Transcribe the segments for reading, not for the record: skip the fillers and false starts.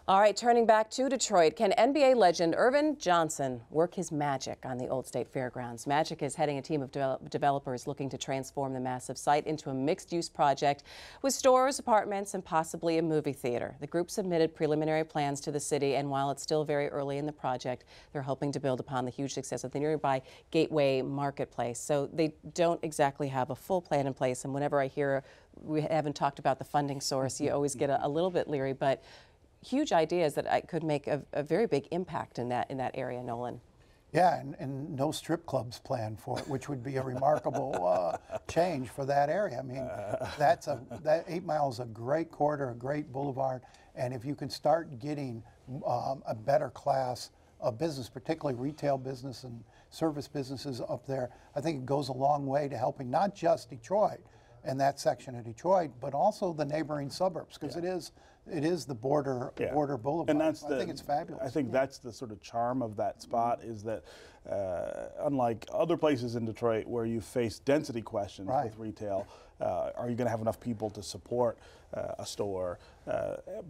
All right, turning back to Detroit, can NBA legend Earvin Johnson work his magic on the old State Fairgrounds? Magic is heading a team of developers looking to transform the massive site into a mixed-use project with stores, apartments, and possibly a movie theater. The group submitted preliminary plans to the city, and while it's still very early in the project, they're hoping to build upon the huge success of the nearby Gateway Marketplace. So they don't exactly have a full plan in place, and whenever I hear we haven't talked about the funding source, you always get a little bit leery, but huge ideas that I could make a very big impact in that area, Nolan. Yeah, and no strip clubs planned for it, which would be a remarkable change for that area. I mean, that 8 Mile is a great corridor, a great boulevard, and if you can start getting a better class of business, particularly retail business and service businesses up there, I think it goes a long way to helping not just Detroit and that section of Detroit, but also the neighboring suburbs, because it is the border boulevard. And I think it's fabulous. I think that's the sort of charm of that spot, is that unlike other places in Detroit where you face density questions with retail, are you going to have enough people to support a store?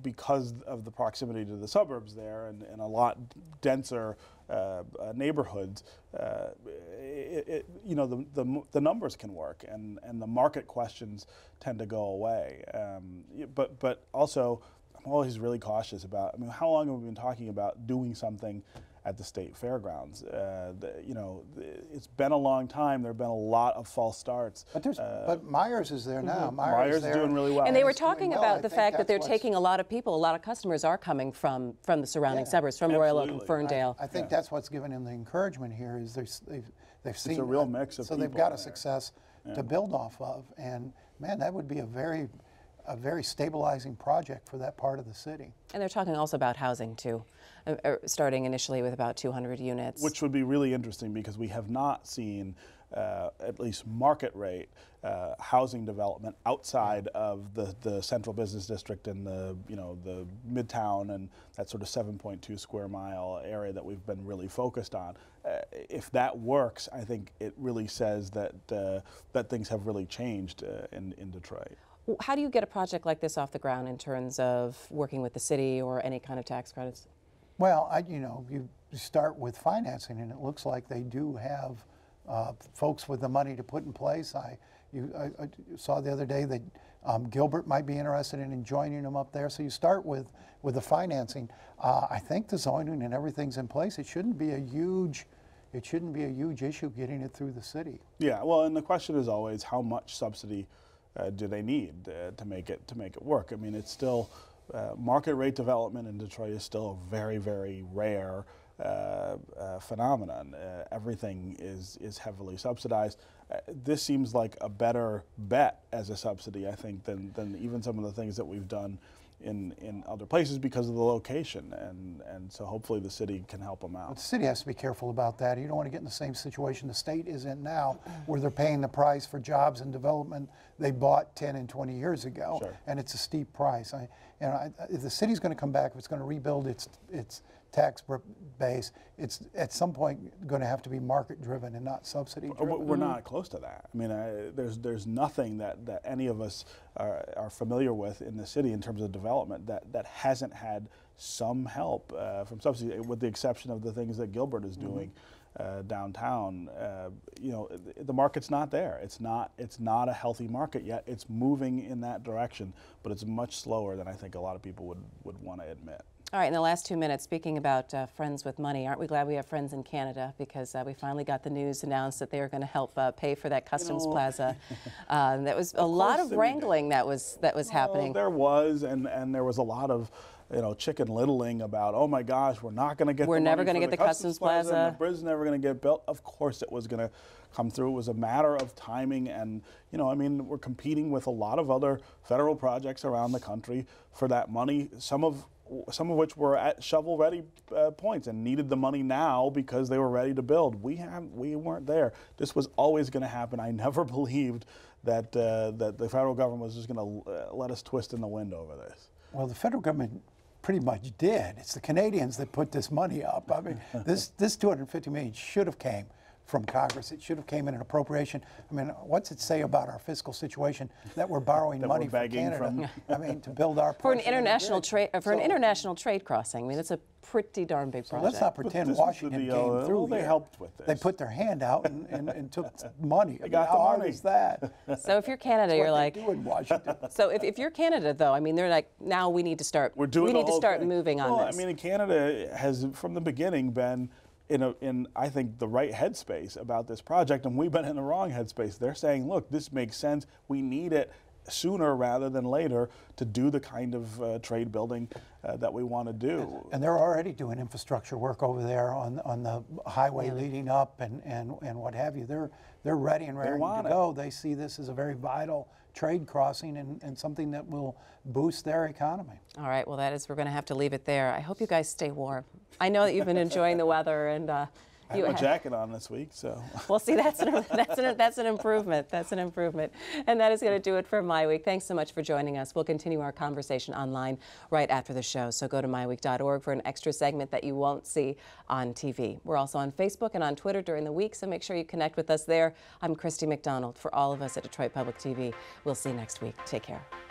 Because of the proximity to the suburbs there and a lot denser neighborhoods, you know, the numbers can work, and the market questions tend to go away. But also, I'm always really cautious about, I mean, how long have we been talking about doing something at the State Fairgrounds? You know, it's been a long time. There have been a lot of false starts. But Myers is there now. Myers is doing really well. And they were talking about the fact that they're taking a lot of people, a lot of customers are coming from the surrounding suburbs, from Royal Oak and Ferndale. I think that's what's given them the encouragement here, is they've seen it's a real mix of so people. They've got a success to build off of, and man, that would be a very stabilizing project for that part of the city. And they're talking also about housing too, starting initially with about 200 units. Which would be really interesting, because we have not seen at least market rate housing development outside of the central business district and the Midtown and that sort of 7.2 square mile area that we've been really focused on. If that works, I think it really says that that things have really changed in Detroit. How do you get a project like this off the ground in terms of working with the city or any kind of tax credits? Well, you start with financing, and it looks like they do have folks with the money to put in place. I saw the other day that Gilbert might be interested in joining them up there. So you start with the financing. I think the zoning and everything's in place. It shouldn't be a huge issue getting it through the city. Yeah, well, and the question is always, how much subsidy do they need to make it work? I mean, it's still market rate development in Detroit is still a very, very rare phenomenon. Everything is heavily subsidized. This seems like a better bet as a subsidy, I think, than even some of the things that we've done in other places because of the location, and so hopefully the city can help them out. But the city has to be careful about that. You don't want to get in the same situation the state is in now, where they're paying the price for jobs and development they bought 10 and 20 years ago, and it's a steep price. If the city's going to come back, if it's going to rebuild its tax base, it's at some point going to have to be market driven and not subsidy driven. We're not close to that. I mean, there's nothing that any of us are familiar with in the city in terms of development that hasn't had some help from subsidy, with the exception of the things that Gilbert is doing downtown. You know, the market's not there. It's not a healthy market yet. It's moving in that direction, but it's much slower than I think a lot of people would want to admit. All right, in the last 2 minutes, speaking about friends with money, aren't we glad we have friends in Canada, because we finally got the news announced that they are going to help pay for that Customs Plaza. That was a lot of wrangling that was happening. There was, and there was a lot of chicken littling about, oh my gosh, we're not going to get. We're never going to get the Customs Plaza. And the bridge's never going to get built. Of course, it was going to come through. It was a matter of timing, and I mean, we're competing with a lot of other federal projects around the country for that money. Some of which were at shovel-ready points and needed the money now because they were ready to build. We weren't there. This was always going to happen. I never believed that the federal government was just going to let us twist in the wind over this. Well, the federal government pretty much did. It's the Canadians that put this money up. I mean, this $250 million should have came from Congress. It should have came in an appropriation. I mean, what's it say about our fiscal situation that we're borrowing That money we're from begging Canada? from- I mean, to build our For an portion of the international bridge. trade, international trade crossing. I mean, it's a pretty darn big So project. let's not pretend this was the Washington deal. came through Well, they here. helped with this. They put their hand out and took money. I mean, got how the hard money. is that? So if you're Canada, That's you're what like. they do in Washington. So if you're Canada, though, I mean, they're like, now we need to start. We're doing we the need to whole start thing. moving on Well, this. I mean, Canada has from the beginning been in I think the right headspace about this project, and we've been in the wrong headspace. They're saying, look, this makes sense. We need it sooner rather than later to do the kind of trade building that we want to do. And they're already doing infrastructure work over there on the highway leading up and what have you. They're ready and raring to want it. go. They see this as a very vital trade crossing and something that will boost their economy. All right, well, we're going to have to leave it there. I hope you guys stay warm. I know that you've been enjoying the weather, and I have my jacket on this week, so. Well, see, that's an improvement. That's an improvement. And that is going to do it for MiWeek. Thanks so much for joining us. We'll continue our conversation online right after the show. So go to MiWeek.org for an extra segment that you won't see on TV. We're also on Facebook and on Twitter during the week, so make sure you connect with us there. I'm Christy McDonald. For all of us at Detroit Public TV, we'll see you next week. Take care.